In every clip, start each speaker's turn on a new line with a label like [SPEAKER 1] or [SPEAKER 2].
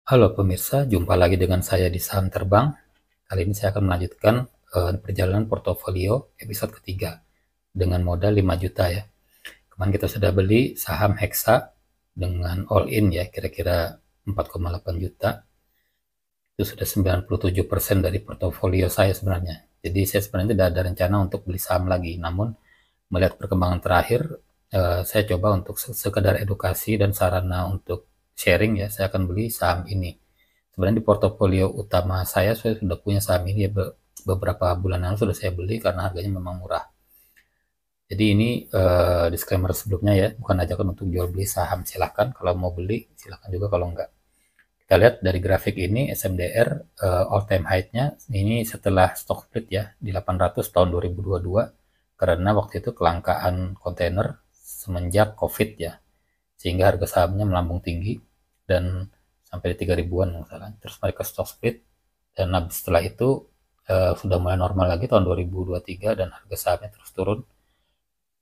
[SPEAKER 1] Halo pemirsa, jumpa lagi dengan saya di Saham Terbang. Kali ini saya akan melanjutkan perjalanan portofolio episode ketiga dengan modal 5 juta ya. Kemarin kita sudah beli saham Hexa dengan all in ya, kira-kira 4,8 juta. Itu sudah 97% dari portofolio saya sebenarnya. Jadi saya sebenarnya tidak ada rencana untuk beli saham lagi. Namun melihat perkembangan terakhir, saya coba untuk sekedar edukasi dan sarana untuk sharing ya, saya akan beli saham ini. Sebenarnya di portofolio utama saya sudah punya saham ini ya, beberapa bulan lalu sudah saya beli karena harganya memang murah. Jadi ini disclaimer sebelumnya ya, bukan ajakan untuk jual beli saham. Silahkan kalau mau beli, silahkan juga kalau enggak. Kita lihat dari grafik ini SMDR all time high-nya ini setelah stock split ya di 800 tahun 2022 karena waktu itu kelangkaan kontainer semenjak COVID ya, sehingga harga sahamnya melambung tinggi dan sampai di 3 ribuan misalnya. Terus mereka stock split dan setelah itu sudah mulai normal lagi tahun 2023 dan harga sahamnya terus turun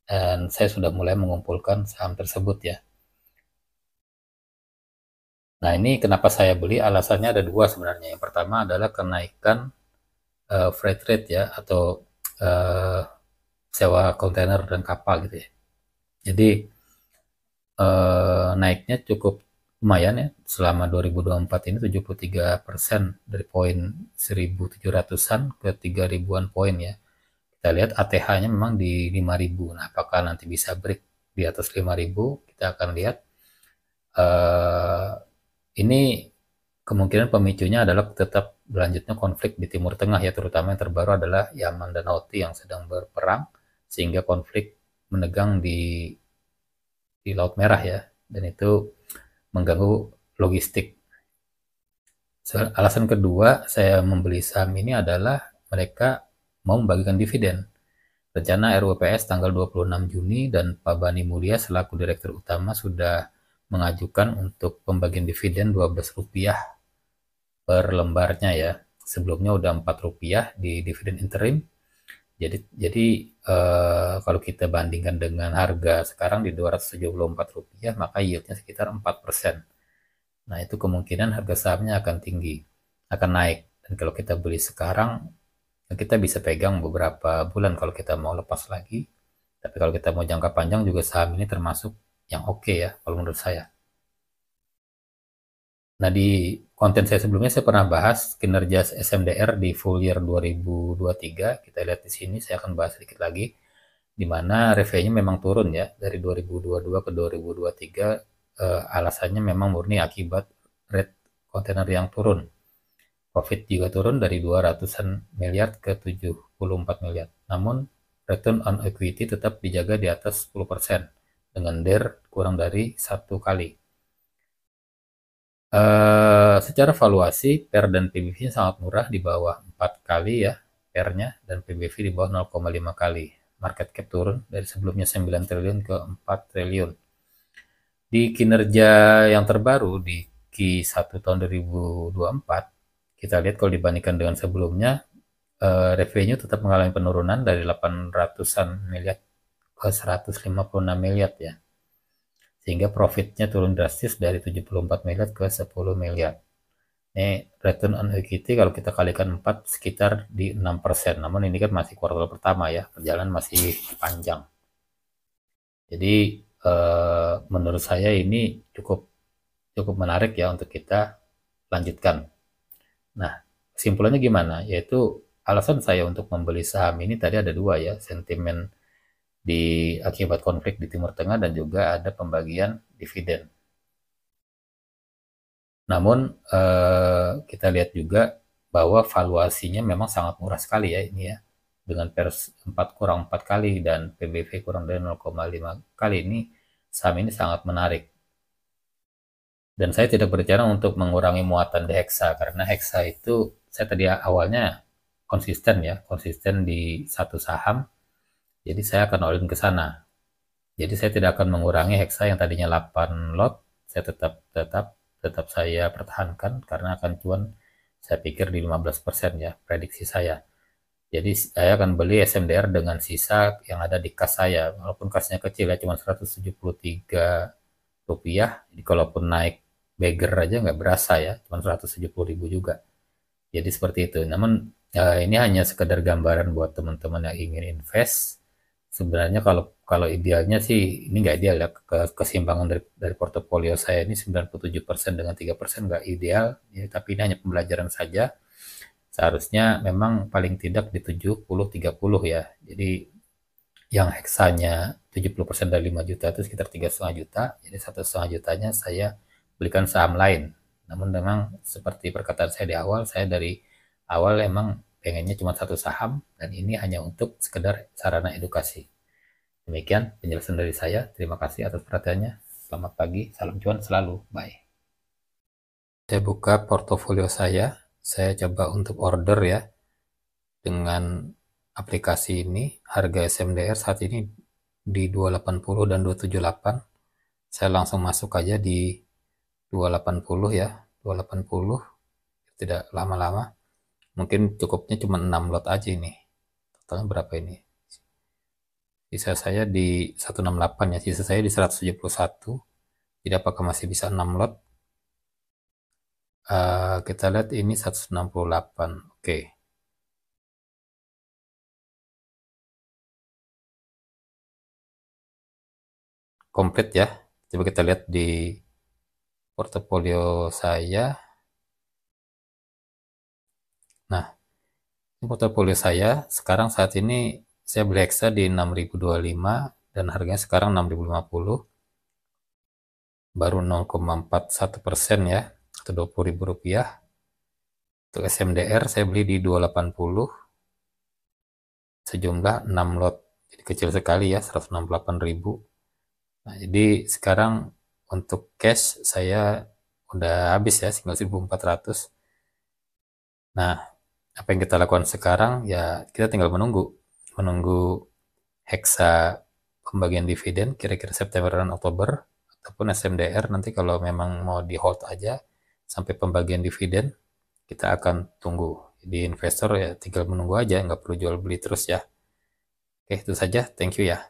[SPEAKER 1] dan saya sudah mulai mengumpulkan saham tersebut ya. Nah, ini kenapa saya beli, alasannya ada dua sebenarnya. Yang pertama adalah kenaikan freight rate ya, atau uh, sewa kontainer dan kapal gitu ya. Jadi naiknya cukup lumayan ya, selama 2024 ini 73% dari poin 1.700-an ke 3 ribuan poin ya. Kita lihat ATH-nya memang di 5.000. Nah, apakah nanti bisa break di atas 5.000? Kita akan lihat. Uh, ini kemungkinan pemicunya adalah tetap berlanjutnya konflik di Timur Tengah ya, terutama yang terbaru adalah Yaman dan Houthi yang sedang berperang, sehingga konflik menegang di Laut Merah ya, dan itu mengganggu logistik. Alasan kedua saya membeli saham ini adalah mereka mau membagikan dividen. Rencana RUPS tanggal 26 Juni dan Pak Bani Mulya selaku Direktur Utama sudah mengajukan untuk pembagian dividen Rp12 per lembarnya ya. Sebelumnya udah Rp4 di dividen interim. Jadi kalau kita bandingkan dengan harga sekarang di Rp274, maka yieldnya sekitar 4%. Nah, itu kemungkinan harga sahamnya akan tinggi, akan naik. Dan kalau kita beli sekarang, kita bisa pegang beberapa bulan kalau kita mau lepas lagi. Tapi kalau kita mau jangka panjang juga saham ini termasuk yang oke ya, kalau menurut saya. Nah, di konten saya sebelumnya saya pernah bahas kinerja SMDR di full year 2023. Kita lihat di sini, saya akan bahas sedikit lagi, di mana revenue memang turun ya, dari 2022 ke 2023. Alasannya memang murni akibat rate kontainer yang turun. Profit juga turun dari 200-an miliar ke 74 miliar. Namun, return on equity tetap dijaga di atas 10%, dengan DER kurang dari 1 kali. Secara valuasi, PER dan PBV-nya sangat murah, di bawah 4 kali ya PER-nya, dan PBV di bawah 0,5 kali. Market cap turun dari sebelumnya 9 triliun ke 4 triliun. Di kinerja yang terbaru di Q1 tahun 2024, kita lihat kalau dibandingkan dengan sebelumnya, revenue tetap mengalami penurunan dari 800-an miliar ke 156 miliar ya. Sehingga profitnya turun drastis dari 74 miliar ke 10 miliar. Ini return on equity kalau kita kalikan 4 sekitar di 6%. Namun ini kan masih kuartal pertama ya, perjalanan masih panjang. Jadi menurut saya ini cukup cukup menarik ya untuk kita lanjutkan. Nah, kesimpulannya gimana? Yaitu alasan saya untuk membeli saham ini tadi ada dua ya, sentimen di akibat konflik di Timur Tengah dan juga ada pembagian dividen. Namun kita lihat juga bahwa valuasinya memang sangat murah sekali ya ini ya. Dengan PER 4 kurang 4 kali dan PBV kurang dari 0,5 kali, ini saham ini sangat menarik. Dan saya tidak berencana untuk mengurangi muatan di Hexa karena Hexa itu saya tadi awalnya konsisten ya, konsisten di satu saham. Jadi saya akan all in ke sana. Jadi saya tidak akan mengurangi Hexa yang tadinya 8 lot, saya tetap saya pertahankan karena akan cuan saya pikir di 15% ya, prediksi saya. Jadi saya akan beli SMDR dengan sisa yang ada di kas saya, walaupun kasnya kecil ya, cuma Rp173. Jadi kalaupun naik beggar aja nggak berasa ya, cuma 170.000 juga. Jadi seperti itu. Namun ini hanya sekedar gambaran buat teman-teman yang ingin invest. Sebenarnya kalau kalau idealnya sih ini nggak ideal ya, keseimbangan dari portofolio saya ini 97% dengan 3% nggak ideal ya, tapi ini hanya pembelajaran saja. Seharusnya memang paling tidak di 70-30 ya. Jadi yang heksanya 70% dari 5 juta itu sekitar 3,5 juta. Jadi 1,5 jutanya saya belikan saham lain. Namun memang seperti perkataan saya di awal, saya dari awal emang pengennya cuma satu saham, dan ini hanya untuk sekedar sarana edukasi. Demikian penjelasan dari saya. Terima kasih atas perhatiannya. Selamat pagi, salam cuan selalu. Bye. Saya buka portofolio saya coba untuk order ya. Dengan aplikasi ini, harga SMDR saat ini di 280 dan 278. Saya langsung masuk aja di 280 ya, 280. Tidak lama-lama. Mungkin cukupnya cuma 6 lot aja ini. Totalnya berapa ini? Sisa saya di 168 ya, sisa saya di 171. Jadi apakah masih bisa 6 lot? Kita lihat ini 168. Oke. Komplit ya. Coba kita lihat di portofolio saya. Nah, ini portofolio saya sekarang saat ini saya beli hexa di 6.025 dan harganya sekarang 6.050. Baru 0,41% ya, atau 20.000 rupiah. Untuk SMDR saya beli di 280 sejumlah 6 lot. Jadi kecil sekali ya, 168.000. Nah, jadi sekarang untuk cash saya udah habis ya, tinggal 1.400. Nah, apa yang kita lakukan sekarang ya, kita tinggal menunggu hexa pembagian dividen kira-kira September dan Oktober, ataupun SMDR nanti kalau memang mau di hold aja sampai pembagian dividen, kita akan tunggu. Di investor ya tinggal menunggu aja, nggak perlu jual beli terus ya. Oke, itu saja. Thank you ya.